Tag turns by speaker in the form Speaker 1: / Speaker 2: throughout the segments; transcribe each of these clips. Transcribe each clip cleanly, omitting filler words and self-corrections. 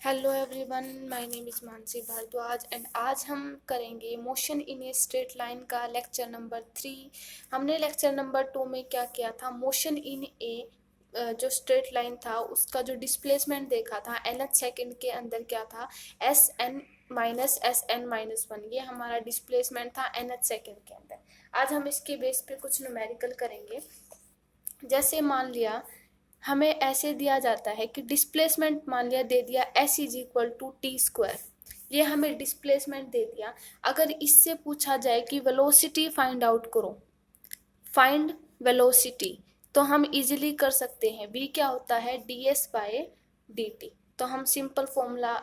Speaker 1: Hello everyone, my name is Mansi Bhardwaj and आज हम करेंगे motion in a straight line का लेक्चर नंबर 3। हमने लेक्चर नंबर 2 में क्या किया था, मोशन इन ए जो स्ट्रेट लाइन था उसका जो डिस्प्लेसमेंट देखा था nth सेकंड के अंदर क्या था, एस एन माइनस वन। ये हमारा डिस्प्लेसमेंट था nth सेकंड के अंदर। आज हम इसके बेस पे कुछ न्यूमेरिकल करेंगे। जैसे मान लिया हमें ऐसे दिया जाता है कि डिस्प्लेसमेंट मान लिया दे दिया s is equal to T square. ये हमें डिस्प्लेसमेंट दे दिया। अगर इससे पूछा जाए कि वेलोसिटी फाइंड आउट करो, फाइंड वेलोसिटी, तो हम इजीली कर सकते हैं। v क्या होता है, ds बाय dt। तो हम सिंपल फॉर्मूला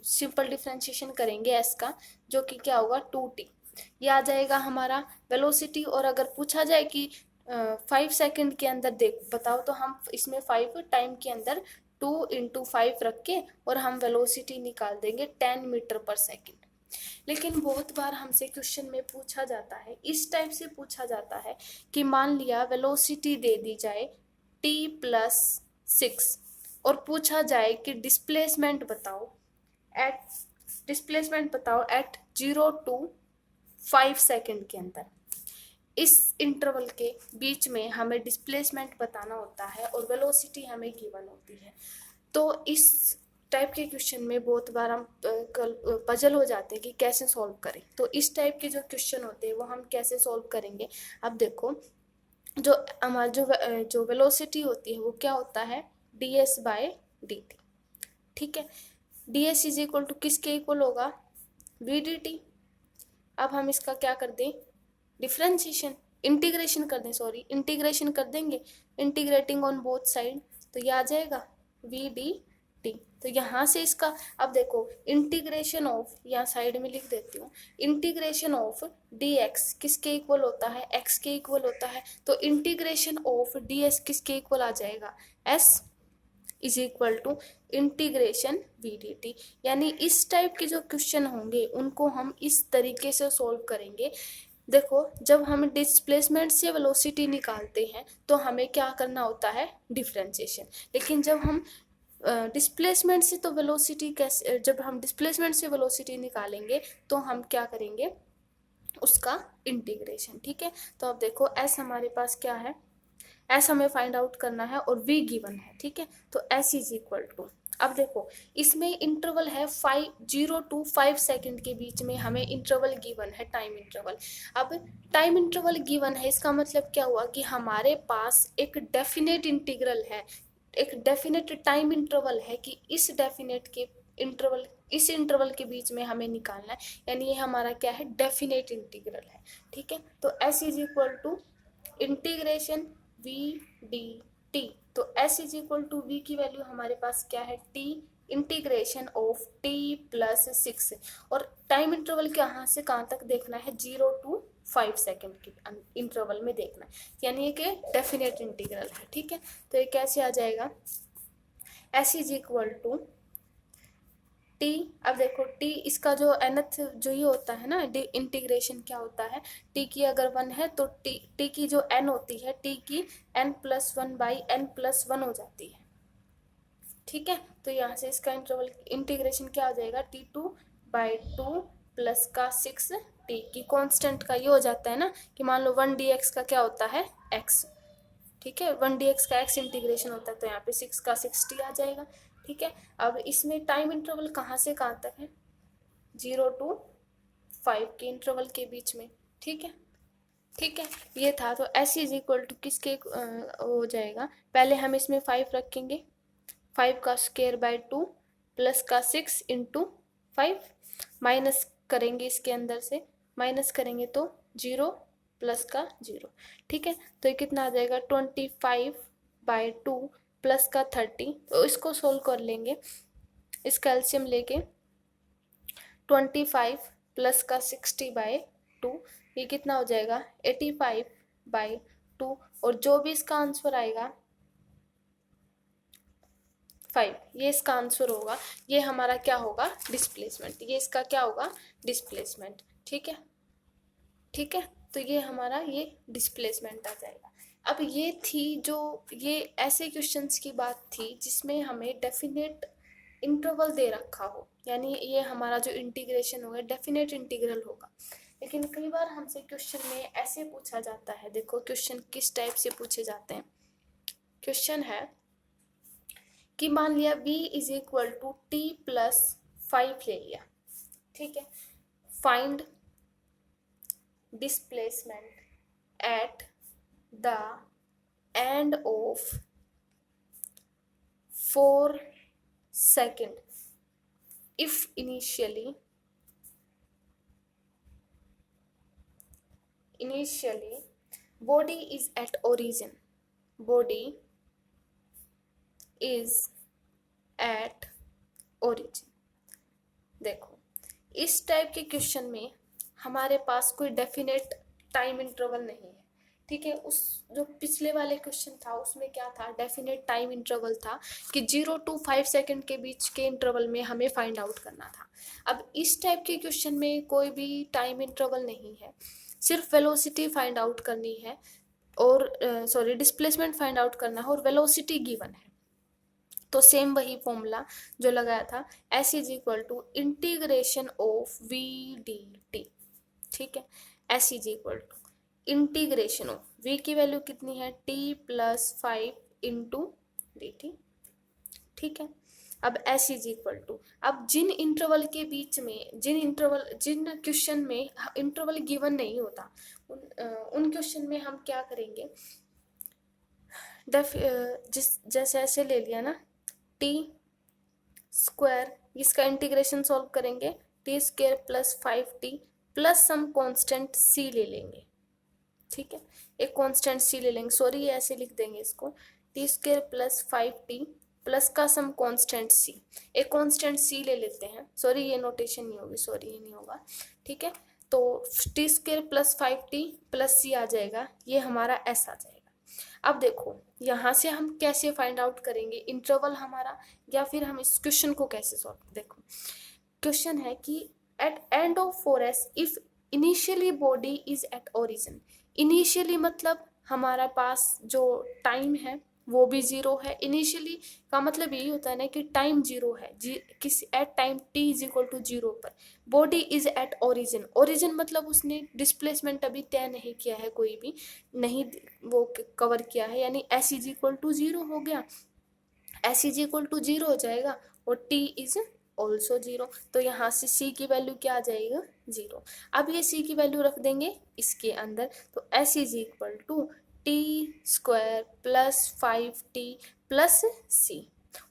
Speaker 1: सिंपल डिफरेंशिएशन करेंगे s का, जो कि क्या होगा 2t। ये आ जाएगा हमारा वेलोसिटी। और अगर पूछा जाए कि 5 सेकंड के अंदर देख बताओ, तो हम इसमें 5 टाइम के अंदर 2 इंटू 5 रख के और हम वेलोसिटी निकाल देंगे 10 मीटर पर सेकंड। लेकिन बहुत बार हमसे क्वेश्चन में पूछा जाता है, इस टाइप से पूछा जाता है कि मान लिया वेलोसिटी दे दी जाए t प्लस 6 और पूछा जाए कि डिस्प्लेसमेंट बताओ एट 0 to 5 सेकंड के अंदर। इस इंटरवल के बीच में हमें डिस्प्लेसमेंट बताना होता है और वेलोसिटी हमें गिवन होती है। तो इस टाइप के क्वेश्चन में बहुत बार हम पजल हो जाते हैं कि कैसे सॉल्व करें। तो इस टाइप के जो क्वेश्चन होते हैं वो हम कैसे सॉल्व करेंगे। अब देखो, जो हमारा जो वेलोसिटी होती है वो क्या होता है, ds बाय dt। ठीक है, ds इज इक्वल टू किसके इक्वल होगा, vdt। अब हम इसका क्या कर दें, डिफरेंशिएशन इंटीग्रेशन कर दें, इंटीग्रेशन कर देंगे, इंटीग्रेटिंग ऑन बोथ साइड, तो ये आ जाएगा वी डी टी। तो यहाँ से इसका अब देखो, इंटीग्रेशन ऑफ, यहाँ साइड में लिख देती हूँ, इंटीग्रेशन ऑफ डी एक्स किसके इक्वल होता है, एक्स के इक्वल होता है। तो इंटीग्रेशन ऑफ डी एस किसके इक्वल आ जाएगा, S is equal to integration V D T. यानी इस टाइप के जो क्वेश्चन होंगे उनको हम इस तरीके से सॉल्व करेंगे। देखो, जब हम डिस्प्लेसमेंट से वेलोसिटी निकालते हैं तो हमें क्या करना होता है, डिफरेंशिएशन। लेकिन जब हम डिस्प्लेसमेंट से तो वेलोसिटी कैसे, जब हम डिस्प्लेसमेंट से वेलोसिटी निकालेंगे तो हम क्या करेंगे, उसका इंटीग्रेशन। ठीक है, तो अब देखो एस हमारे पास क्या है, एस हमें फाइंड आउट करना है और वी गिवन है। ठीक है, तो एस इज इक्वल टू, अब देखो इसमें इंटरवल है 0 to 5 सेकंड के बीच में हमें इंटरवल गिवन है, टाइम इंटरवल। अब टाइम इंटरवल गिवन है, इसका मतलब क्या हुआ कि हमारे पास एक डेफिनेट इंटीग्रल है, एक डेफिनेट टाइम इंटरवल है कि इस डेफिनेट के इंटरवल, इस इंटरवल के बीच में हमें निकालना है। यानी ये हमारा क्या है, डेफिनेट इंटीग्रल है। ठीक है, तो s is equal to integration V D T. तो s is equal to V की वैल्यू हमारे पास क्या है, t integration of t plus 6। और टाइम इंटरवल कहाँ से कहाँ तक देखना है, 0 to 5 सेकंड के इंटरवल में देखना है, यानी कि डेफिनेट इंटीग्रल है। ठीक है, तो ये कैसे आ जाएगा, s is equal to T. अब देखो टी, इसका जो nth जो ये होता है ना, इंटीग्रेशन क्या होता है, टी की अगर 1 है तो टी की जो n होती है, टी की n+1 बाई n+1 हो जाती है। ठीक है, तो यहाँ से इसका इंटरवल इंटीग्रेशन क्या हो जाएगा, t2/2 प्लस का 6 टी की कांस्टेंट का ये हो जाता है ना, कि मान लो 1 dx का क्या होता है, x। ठीक है, 1 dx का x इंटीग्रेशन होता है, तो यहाँ पे 6 का 6t आ जाएगा। ठीक है, अब इसमें टाइम इंटरवल कहाँ से कहाँ तक है, 0 to 5 के इंटरवल के बीच में। ठीक है, ठीक है, ये था। तो s इज इक्वल टू किसके हो जाएगा, पहले हम इसमें 5 रखेंगे, 5 का स्क्वायर बाय 2 प्लस का 6 इंटू 5, माइनस करेंगे, इसके अंदर से माइनस करेंगे तो 0 प्लस का 0। ठीक है, तो ये कितना आ जाएगा, 25/2 प्लस का 30। तो इसको सोल्व कर लेंगे, इसका एलसीएम लेके 25 प्लस का 60/2, ये कितना हो जाएगा, 85/2। और जो भी इसका आंसर आएगा 5, ये इसका आंसर होगा। ये हमारा क्या होगा, डिस्प्लेसमेंट, ये इसका क्या होगा, डिस्प्लेसमेंट। ठीक है, ठीक है, तो ये हमारा ये डिस्प्लेसमेंट आ जाएगा। अब ये थी जो, ये ऐसे क्वेश्चंस की बात थी जिसमें हमें डेफिनेट इंटरवल दे रखा हो, यानी ये हमारा जो इंटीग्रेशन होगा डेफिनेट इंटीग्रल होगा। लेकिन कई बार हमसे क्वेश्चन में ऐसे पूछा जाता है, देखो क्वेश्चन किस टाइप से पूछे जाते हैं। क्वेश्चन है कि मान लिया v is equal to t plus 5 ले लिया, ठीक है। Find displacement at the end of 4 second if initially body is at origin, body is at origin। देखो इस टाइप के क्वेश्चन में हमारे पास कोई डेफिनेट टाइम इंटरवल नहीं है, ठीक है। उस जो पिछले वाले क्वेश्चन था उसमें क्या था, डेफिनेट टाइम इंटरवल था कि 0 to 5 सेकेंड के बीच के इंटरवल में हमें फाइंड आउट करना था। अब इस टाइप के क्वेश्चन में कोई भी टाइम इंटरवल नहीं है, सिर्फ वेलोसिटी फाइंड आउट करनी है और डिस्प्लेसमेंट फाइंड आउट करना है और वेलोसिटी गिवन है। तो सेम वही फॉर्मूला जो लगाया था, s is equal to integration of v dt, ठीक है। s is equal to integration of v की वैल्यू कितनी है, t प्लस 5 इंटू dt, ठीक है। अब s इज इक्वल टू, अब जिन इंटरवल के बीच में जिन क्वेश्चन में इंटरवल गिवन नहीं होता उन क्वेश्चन में हम क्या करेंगे, जैसे ऐसे ले लिया ना t स्क्वायर, इसका इंटीग्रेशन सॉल्व करेंगे, t square plus 5t plus some constant c ले लेंगे, ठीक है। एक कांस्टेंट c ले लेंगे, सॉरी ऐसे लिख देंगे इसको, t square plus 5t plus का सम कांस्टेंट c, एक कांस्टेंट c ले लेते हैं, सॉरी ये नोटेशन नहीं होगी, सॉरी ये नहीं होगा, ठीक है। तो t square plus 5t plus c आ जाएगा, ये हमारा s आ जाएगा। अब देखो यहाँ से हम कैसे फाइंड आउट करेंगे इंटरवल हमारा, या फिर हम इस क्वेश्चन को कैसे सॉल्व, देखो क्वेश्चन है कि at end of 4s if initially body is at origin. Initially मतलब हमारा पास जो टाइम है वो भी 0 है, इनिशियली का मतलब यही होता है ना कि टाइम 0 है, किसी at time t is equal to 0 पर body is at origin. Origin मतलब उसने डिस्प्लेसमेंट अभी तय नहीं किया है, कोई भी नहीं वो कवर किया है, यानी s इज इक्वल टू 0 हो गया, s इज इक्वल टू 0 हो जाएगा और t इज ऑल्सो 0, तो यहाँ से c की वैल्यू क्या आ जाएगा, 0। अब ये c की वैल्यू रख देंगे इसके अंदर, तो s is equal to t square plus 5t plus c,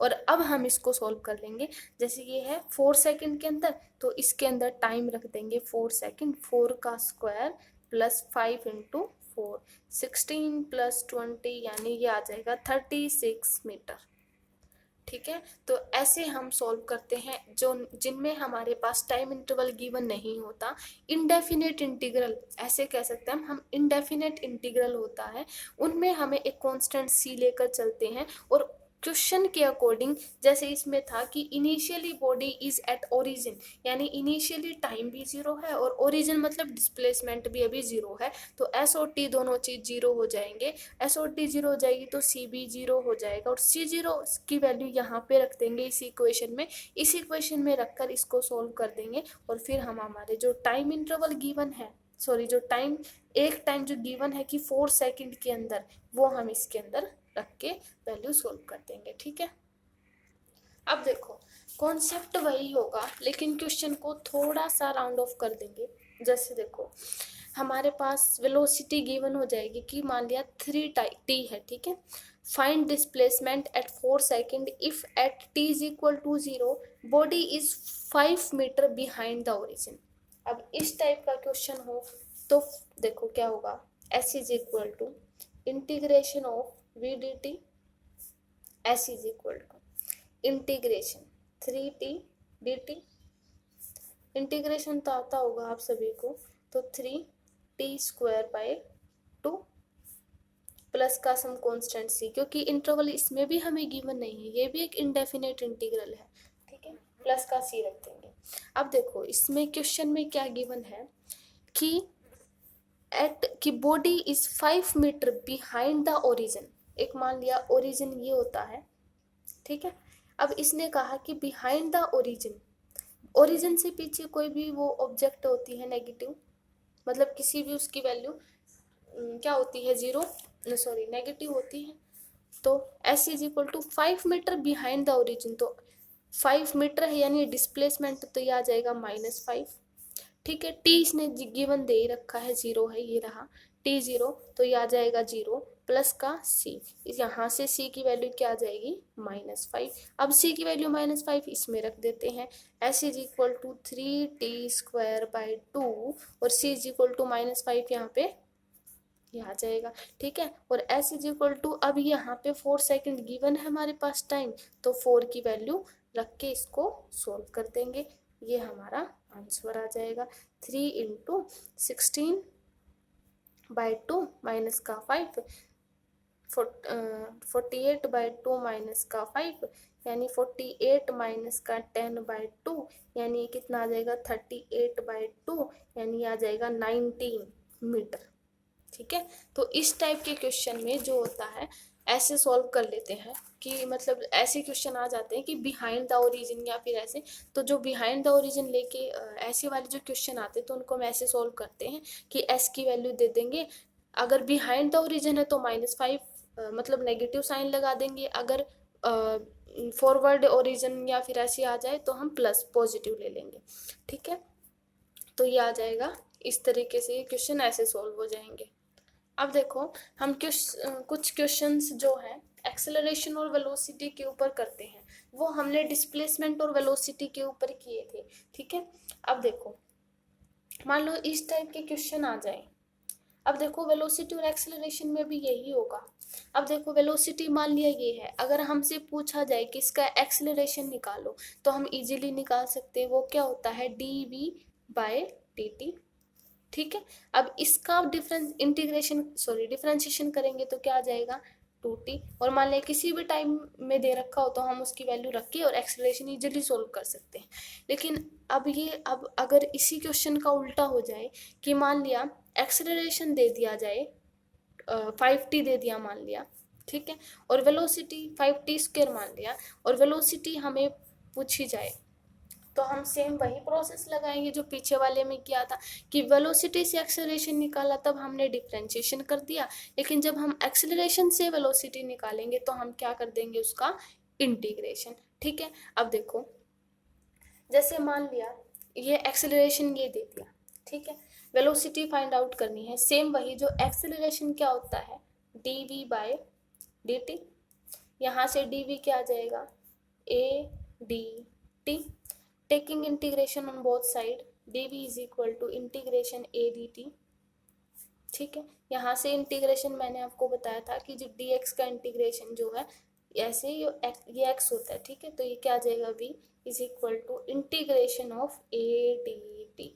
Speaker 1: और अब हम इसको सॉल्व कर लेंगे। जैसे ये है 4 सेकेंड के अंदर, तो इसके अंदर टाइम रख देंगे 4 सेकेंड, 4 का स्क्वायर प्लस 5 इंटू 4, 16 प्लस 20 यानी ये आ जाएगा 36 मीटर, ठीक है। तो ऐसे हम सॉल्व करते हैं जो जिनमें हमारे पास टाइम इंटरवल गिवन नहीं होता। इनडेफिनेट इंटीग्रल ऐसे कह सकते हैं हम इनडेफिनेट इंटीग्रल होता है, उनमें हमें एक कांस्टेंट c लेकर चलते हैं और क्वेश्चन के अकॉर्डिंग, जैसे इसमें था कि initially body is at origin, यानी इनिशियली टाइम भी 0 है और ओरिजिन मतलब डिस्प्लेसमेंट भी अभी 0 है, तो s और t दोनों चीज 0 हो जाएंगे, s और t 0 हो जाएगी तो c भी 0 हो जाएगा और c 0 की वैल्यू यहाँ पे रख देंगे इस इक्वेशन में रखकर इसको सोल्व कर देंगे और फिर हम हमारे जो टाइम इंटरवल गिवन है, सॉरी जो टाइम जो गिवन है कि 4 सेकेंड के अंदर, वो हम इसके अंदर रख के वैल्यू सोल्व कर देंगे, ठीक है। अब देखो कॉन्सेप्ट वही होगा लेकिन क्वेश्चन को थोड़ा सा राउंड ऑफ कर देंगे। जैसे देखो हमारे पास वेलोसिटी गिवन हो जाएगी कि मान लिया 3t है, ठीक है। Find displacement at 4 second if at t is equal to 0 body is 5 metre behind the origin. अब इस टाइप का क्वेश्चन हो तो देखो क्या होगा, s is equal to integration of v dt, s is equal to integration 3t dt, integration तो आता होगा आप सभी को, तो 3t स्क्वायर बाय 2 प्लस का सम कांस्टेंट c, क्योंकि इंटरवल इसमें भी हमें गिवन नहीं है, ये भी एक इनडेफिनेट इंटीग्रल है, ठीक है, प्लस का c रख देंगे। अब देखो इसमें क्वेश्चन में क्या गिवन है कि body is 5 metre behind the origin. एक मान लिया ओरिजिन ये होता है, ठीक है। अब इसने कहा कि बिहाइंड द ओरिजिन, ओरिजिन से पीछे कोई भी वो ऑब्जेक्ट होती है नेगेटिव, मतलब किसी भी उसकी वैल्यू क्या होती है, जीरो, सॉरी नेगेटिव होती है। तो s is equal to 5 metre behind the origin, तो 5 मीटर है यानी डिस्प्लेसमेंट, तो ये आ जाएगा -5। ठीक है, टी इसने गिवन दे ही रखा है, जीरो है, ये रहा टी जीरो, तो ये आ जाएगा जीरो प्लस का सी, यहाँ से सी की वैल्यू क्या आ जाएगी, -5। अब सी की वैल्यू -5 इसमें रख देते हैं, S is equal to 3t²/2 और सी इज इक्वल टू -5 यहाँ पे ये आ जाएगा। ठीक है, और s इज इक्वल टू, अब यहाँ पे 4 सेकंड गिवन है हमारे पास टाइम, तो 4 की वैल्यू रख के इसको सोल्व कर देंगे, ये हमारा आंसर आ जाएगा। 3 इंटू 16/2 माइनस का 5, 48/2 माइनस का 5 यानी 48 माइनस का 10/2 यानी कितना आ जाएगा, 38/2 यानी आ जाएगा 19 मीटर। ठीक है, तो इस टाइप के क्वेश्चन में जो होता है ऐसे सॉल्व कर लेते हैं कि मतलब ऐसे क्वेश्चन आ जाते हैं कि बिहाइंड द ओरिजिन या फिर ऐसे, तो जो बिहाइंड द ओरिजिन लेके ऐसे वाले जो क्वेश्चन आते हैं तो उनको हम ऐसे सॉल्व करते हैं कि एस की वैल्यू दे देंगे, अगर बिहाइंड द ओरिजिन है तो -5 मतलब नेगेटिव साइन लगा देंगे, अगर फॉरवर्ड ओरिजिन या फिर ऐसे आ जाए तो हम प्लस पॉजिटिव ले लेंगे। ठीक है, तो ये आ जाएगा, इस तरीके से ये क्वेश्चन ऐसे सॉल्व हो जाएंगे। अब देखो हम कुछ क्वेश्चंस जो है एक्सेलरेशन और वेलोसिटी के ऊपर करते हैं, वो हमने डिस्प्लेसमेंट और वेलोसिटी के ऊपर किए थे। ठीक है, अब देखो मान लो इस टाइप के क्वेश्चन आ जाए, अब देखो वेलोसिटी और एक्सेलरेशन में भी यही होगा। अब देखो वेलोसिटी मान लिया ये है, अगर हमसे पूछा जाए कि इसका एक्सेलरेशन निकालो तो हम इजीली निकाल सकते हैं, वो क्या होता है, dv/dt। ठीक है, अब इसका डिफरेंशिएशन करेंगे तो क्या आ जाएगा, 2t, और मान लिया किसी भी टाइम में दे रखा हो तो हम उसकी वैल्यू रख के और एक्सेलरेशन इजीली सोल्व कर सकते हैं। लेकिन अब अगर इसी क्वेश्चन का उल्टा हो जाए कि मान लिया एक्सेलरेशन दे दिया जाए 5t दे दिया मान लिया, ठीक है, और वेलोसिटी 5t² मान लिया, और वेलोसिटी हमें पूछी जाए, तो हम सेम वही प्रोसेस लगाएंगे जो पीछे वाले में किया था कि वेलोसिटी से एक्सेलरेशन निकाला तब हमने डिफरेंशिएशन कर दिया, लेकिन जब हम एक्सेलरेशन से वेलोसिटी निकालेंगे तो हम क्या कर देंगे, उसका इंटीग्रेशन। ठीक है, अब देखो जैसे मान लिया ये एक्सेलरेशन ये दे दिया, ठीक है, वेलोसिटी फाइंड आउट करनी है, सेम वही जो एक्सेलरेशन क्या होता है, dv/dt, यहाँ से dv क्या आ जाएगा, a/dt, taking integration on both side, dv is equal to integration a/dt। ठीक है, यहाँ से इंटीग्रेशन मैंने आपको बताया था कि जो dx का इंटीग्रेशन जो है ऐसे ये x होता है। ठीक है, तो ये क्या आ जाएगा, v is equal to integration of a/dt।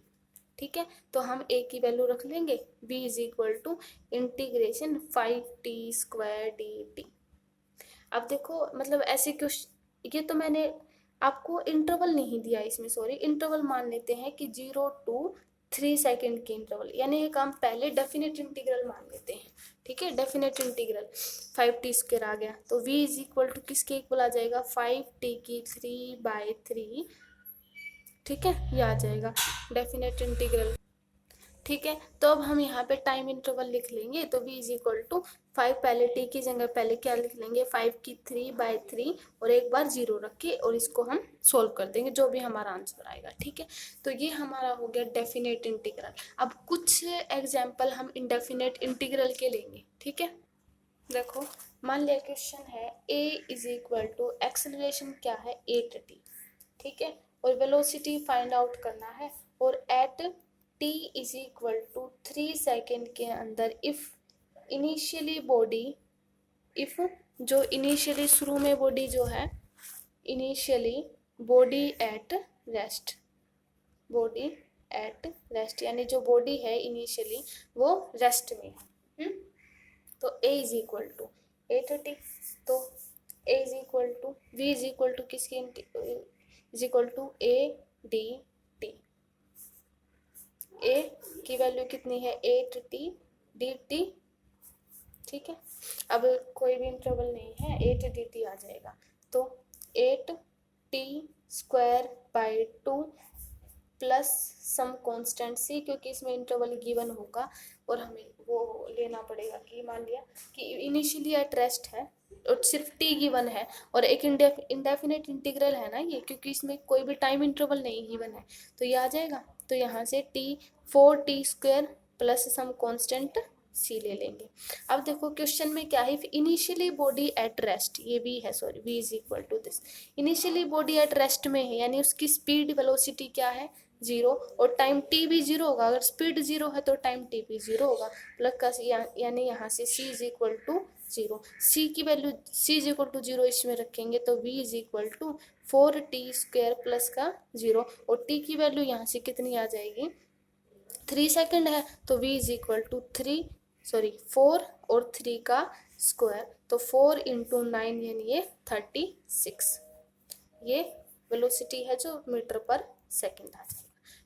Speaker 1: ठीक है, तो हम a की वैल्यू रख लेंगे, v is equal to integration 5t² dt। अब देखो मतलब ऐसे क्वेश्चन, ये तो मैंने आपको इंटरवल नहीं दिया इसमें, सॉरी, इंटरवल मान लेते हैं कि 0 to 3 सेकेंड के इंटरवल, यानी एक हम पहले डेफिनेट इंटीग्रल मान लेते हैं। ठीक है, डेफिनेट इंटीग्रल 5t² आ गया, तो v इज इक्वल टू किसके इक्वल आ जाएगा, 5t³ 3। ठीक है, ये आ जाएगा डेफिनेट इंटीग्रल। ठीक है, तो अब हम यहाँ पे टाइम इंटरवल लिख लेंगे, तो v इज इक्वल टू 5, पहले t की जगह पहले क्या लिख लेंगे, 5/3 और एक बार 0 रख के, और इसको हम सोल्व कर देंगे जो भी हमारा आंसर आएगा। ठीक है, तो ये हमारा हो गया डेफिनेट इंटीग्रल। अब कुछ एग्जाम्पल हम इंडेफिनेट इंटीग्रल के लेंगे। ठीक है, देखो मान लिया क्वेश्चन है a is equal to acceleration क्या है 8t। ठीक है, और वेलोसिटी फाइंड आउट करना है, और at t is equal to 3 second के अंदर इफ जो इनिशियली शुरू में बॉडी जो है, इनिशियली बॉडी एट रेस्ट यानी जो बॉडी है इनिशियली वो रेस्ट में है। तो a is equal to 8t, तो a is equal to v is equal to किसकी is equal to a/dt। a की वैल्यू कितनी है, 8t dt। ठीक है, अब कोई भी इंटरवल नहीं है, 8dt आ जाएगा, तो 8t² प्लस सम कांस्टेंट सी, क्योंकि इसमें इंटरवल गिवन होगा और हमें वो लेना पड़ेगा कि मान लिया कि इनिशियली एट रेस्ट है और सिर्फ टी गिवन है और एक इंडेफिनेट इंटीग्रल है ना ये, क्योंकि इसमें कोई भी टाइम इंटरवल नहीं गिवन है, तो ये आ जाएगा। तो यहाँ से T 4t² plus some constant C ले लेंगे। अब देखो क्वेश्चन में क्या है, इनिशियली बॉडी एट रेस्ट, ये भी है sorry, v is equal to this, initially body at rest में है यानी उसकी स्पीड वेलोसिटी क्या है 0 और टाइम t भी 0 होगा, अगर स्पीड 0 है तो टाइम t भी 0 होगा, प्लस यानी यहाँ से c is equal to 0, c की value c is equal to 0 इसमें रखेंगे तो v is equal to 4t² plus का 0 और t की वैल्यू यहाँ से कितनी आ जाएगी 3 सेकंड है तो v इज इक्वल टू 4 और 3 का स्क्वायर, तो 4 × 9 यानी ये 36, ये वेलोसिटी है जो मीटर पर सेकंड आ जाएगा।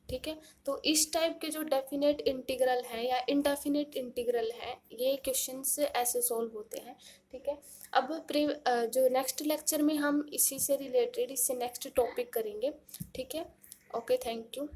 Speaker 1: ठीक है, तो इस टाइप के जो डेफिनेट इंटीग्रल है या इनडेफिनेट इंटीग्रल है ये क्वेश्चंस ऐसे सॉल्व होते हैं। ठीक है, अब जो नेक्स्ट लेक्चर में हम इसी से रिलेटेड इससे नेक्स्ट टॉपिक करेंगे। ठीक है, ओके, थैंक यू।